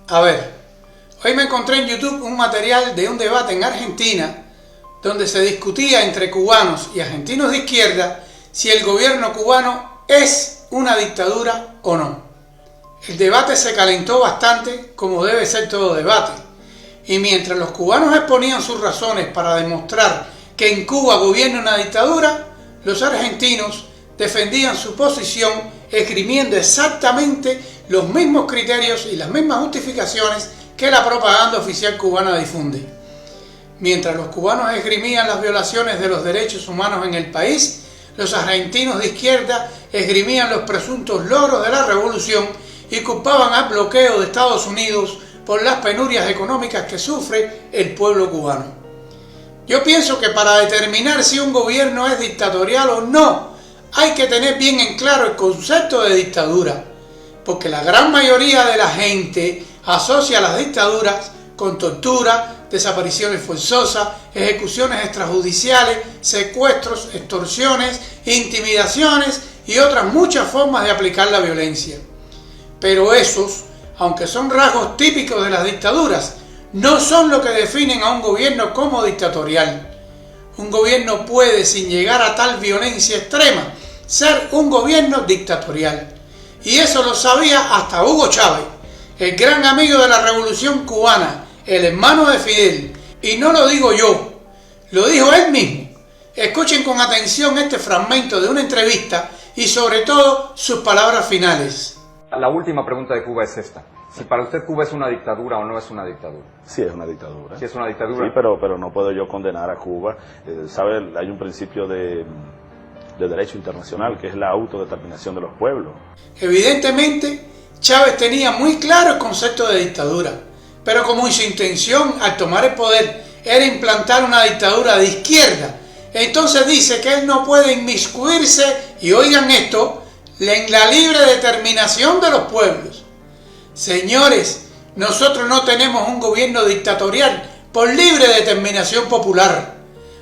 A ver, hoy me encontré en YouTube un material de un debate en Argentina donde se discutía entre cubanos y argentinos de izquierda si el gobierno cubano es una dictadura o no. El debate se calentó bastante, como debe ser todo debate, y mientras los cubanos exponían sus razones para demostrar que en Cuba gobierna una dictadura, los argentinos defendían su posición esgrimiendo exactamente los mismos criterios y las mismas justificaciones que la propaganda oficial cubana difunde. Mientras los cubanos esgrimían las violaciones de los derechos humanos en el país, los argentinos de izquierda esgrimían los presuntos logros de la revolución y culpaban al bloqueo de Estados Unidos por las penurias económicas que sufre el pueblo cubano. Yo pienso que para determinar si un gobierno es dictatorial o no, hay que tener bien en claro el concepto de dictadura, porque la gran mayoría de la gente asocia las dictaduras con tortura, desapariciones forzosas, ejecuciones extrajudiciales, secuestros, extorsiones, intimidaciones y otras muchas formas de aplicar la violencia. Pero esos, aunque son rasgos típicos de las dictaduras, no son lo que definen a un gobierno como dictatorial. Un gobierno puede, sin llegar a tal violencia extrema, ser un gobierno dictatorial. Y eso lo sabía hasta Hugo Chávez, el gran amigo de la Revolución Cubana, el hermano de Fidel. Y no lo digo yo, lo dijo él mismo. Escuchen con atención este fragmento de una entrevista y sobre todo sus palabras finales. La última pregunta de Cuba es esta. Si para usted Cuba es una dictadura o no es una dictadura. Sí, es una dictadura. Sí, es una dictadura. Sí, pero no puedo yo condenar a Cuba. ¿Sabe? Hay un principio de derecho internacional que es la autodeterminación de los pueblos. Evidentemente, Chávez tenía muy claro el concepto de dictadura, pero como su intención al tomar el poder era implantar una dictadura de izquierda, entonces dice que él no puede inmiscuirse, y oigan esto, en la libre determinación de los pueblos. Señores, nosotros no tenemos un gobierno dictatorial por libre determinación popular.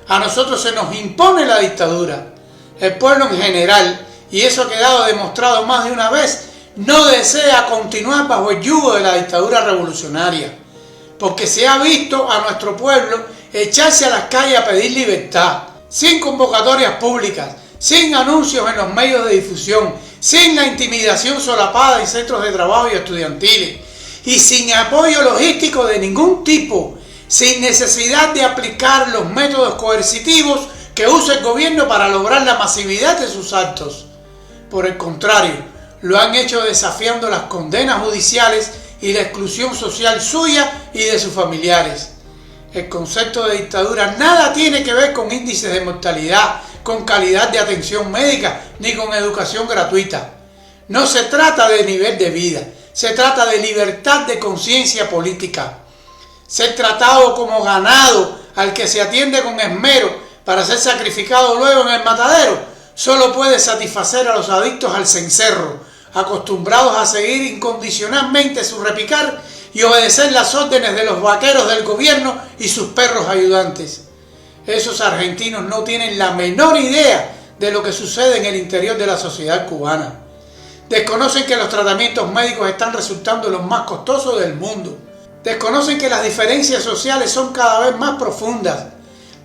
A nosotros se nos impone la dictadura. El pueblo en general, y eso ha quedado demostrado más de una vez, no desea continuar bajo el yugo de la dictadura revolucionaria, porque se ha visto a nuestro pueblo echarse a las calles a pedir libertad, sin convocatorias públicas, sin anuncios en los medios de difusión, sin la intimidación solapada en centros de trabajo y estudiantiles, y sin apoyo logístico de ningún tipo, sin necesidad de aplicar los métodos coercitivos que usa el gobierno para lograr la masividad de sus actos. Por el contrario, lo han hecho desafiando las condenas judiciales y la exclusión social suya y de sus familiares. El concepto de dictadura nada tiene que ver con índices de mortalidad, con calidad de atención médica, ni con educación gratuita. No se trata de nivel de vida, se trata de libertad de conciencia política. Ser tratado como ganado al que se atiende con esmero para ser sacrificado luego en el matadero, solo puede satisfacer a los adictos al cencerro, acostumbrados a seguir incondicionalmente su repicar y obedecer las órdenes de los vaqueros del gobierno y sus perros ayudantes. Esos argentinos no tienen la menor idea de lo que sucede en el interior de la sociedad cubana. Desconocen que los tratamientos médicos están resultando los más costosos del mundo. Desconocen que las diferencias sociales son cada vez más profundas.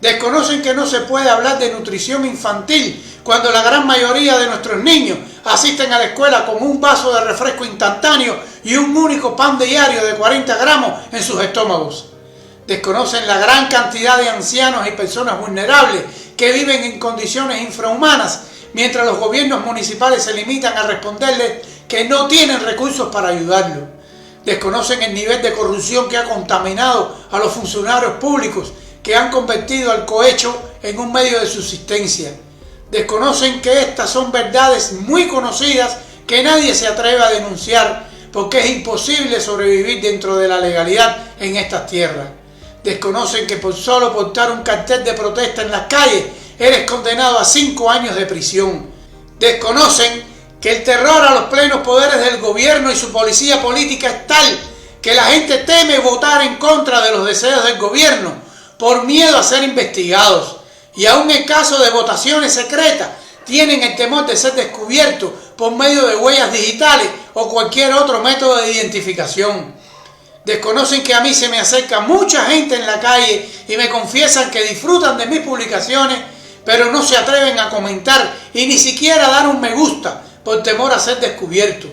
Desconocen que no se puede hablar de nutrición infantil cuando la gran mayoría de nuestros niños asisten a la escuela con un vaso de refresco instantáneo y un único pan diario de 40 gramos en sus estómagos. Desconocen la gran cantidad de ancianos y personas vulnerables que viven en condiciones infrahumanas, mientras los gobiernos municipales se limitan a responderles que no tienen recursos para ayudarlos. Desconocen el nivel de corrupción que ha contaminado a los funcionarios públicos, que han convertido al cohecho en un medio de subsistencia. Desconocen que estas son verdades muy conocidas que nadie se atreve a denunciar porque es imposible sobrevivir dentro de la legalidad en estas tierras. Desconocen que por solo portar un cartel de protesta en las calles eres condenado a 5 años de prisión. Desconocen que el terror a los plenos poderes del gobierno y su policía política es tal que la gente teme votar en contra de los deseos del gobierno por miedo a ser investigados, y aún en caso de votaciones secretas tienen el temor de ser descubiertos por medio de huellas digitales o cualquier otro método de identificación. Desconocen que a mí se me acerca mucha gente en la calle y me confiesan que disfrutan de mis publicaciones, pero no se atreven a comentar y ni siquiera a dar un me gusta por temor a ser descubierto.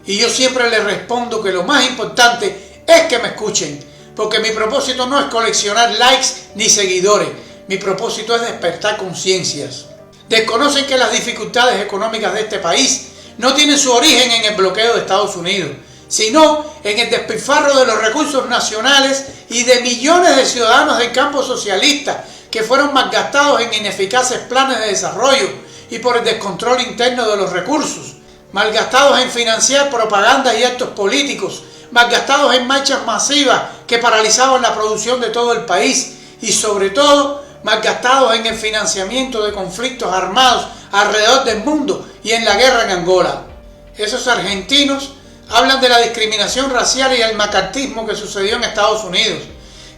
Y yo siempre les respondo que lo más importante es que me escuchen, porque mi propósito no es coleccionar likes ni seguidores, mi propósito es despertar conciencias. Desconocen que las dificultades económicas de este país no tienen su origen en el bloqueo de Estados Unidos, sino en el despilfarro de los recursos nacionales y de millones de ciudadanos del campo socialista que fueron malgastados en ineficaces planes de desarrollo y por el descontrol interno de los recursos, malgastados en financiar propagandas y actos políticos, malgastados en marchas masivas que paralizaban la producción de todo el país y sobre todo malgastados en el financiamiento de conflictos armados alrededor del mundo y en la guerra en Angola. Esos argentinos hablan de la discriminación racial y el macartismo que sucedió en Estados Unidos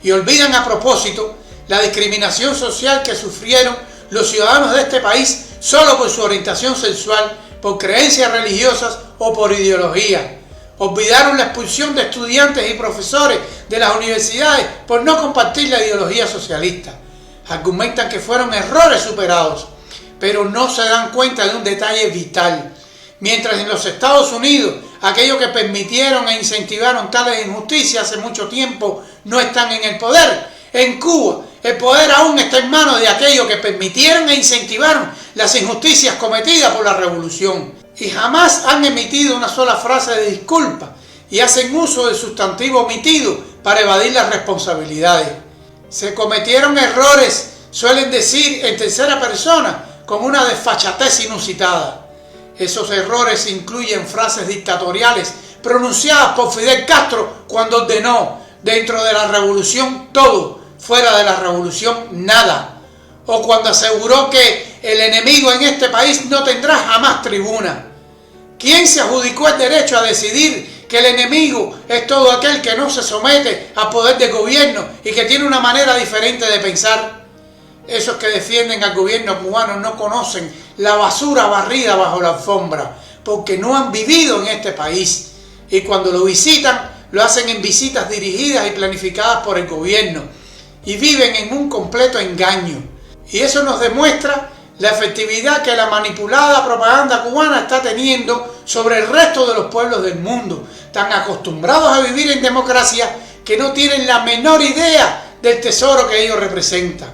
y olvidan a propósito la discriminación social que sufrieron los ciudadanos de este país solo por su orientación sexual, por creencias religiosas o por ideología. Olvidaron la expulsión de estudiantes y profesores de las universidades por no compartir la ideología socialista. Argumentan que fueron errores superados, pero no se dan cuenta de un detalle vital. Mientras en los Estados Unidos aquellos que permitieron e incentivaron tales injusticias hace mucho tiempo no están en el poder, en Cuba el poder aún está en manos de aquellos que permitieron e incentivaron las injusticias cometidas por la revolución y jamás han emitido una sola frase de disculpa y hacen uso del sustantivo omitido para evadir las responsabilidades. Se cometieron errores, suelen decir en tercera persona, con una desfachatez inusitada. Esos errores incluyen frases dictatoriales pronunciadas por Fidel Castro cuando ordenó dentro de la revolución todo, fuera de la revolución nada. O cuando aseguró que el enemigo en este país no tendrá jamás tribuna. ¿Quién se adjudicó el derecho a decidir que el enemigo es todo aquel que no se somete al poder del gobierno y que tiene una manera diferente de pensar? Esos que defienden al gobierno cubano no conocen la basura barrida bajo la alfombra, porque no han vivido en este país. Y cuando lo visitan, lo hacen en visitas dirigidas y planificadas por el gobierno. Y viven en un completo engaño. Y eso nos demuestra la efectividad que la manipulada propaganda cubana está teniendo sobre el resto de los pueblos del mundo, tan acostumbrados a vivir en democracia que no tienen la menor idea del tesoro que ellos representan.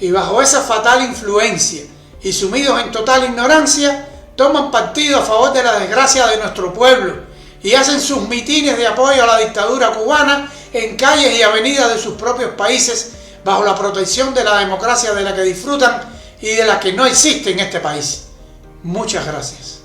Y bajo esa fatal influencia y sumidos en total ignorancia, toman partido a favor de la desgracia de nuestro pueblo y hacen sus mitines de apoyo a la dictadura cubana en calles y avenidas de sus propios países bajo la protección de la democracia de la que disfrutan y de la que no existe en este país. Muchas gracias.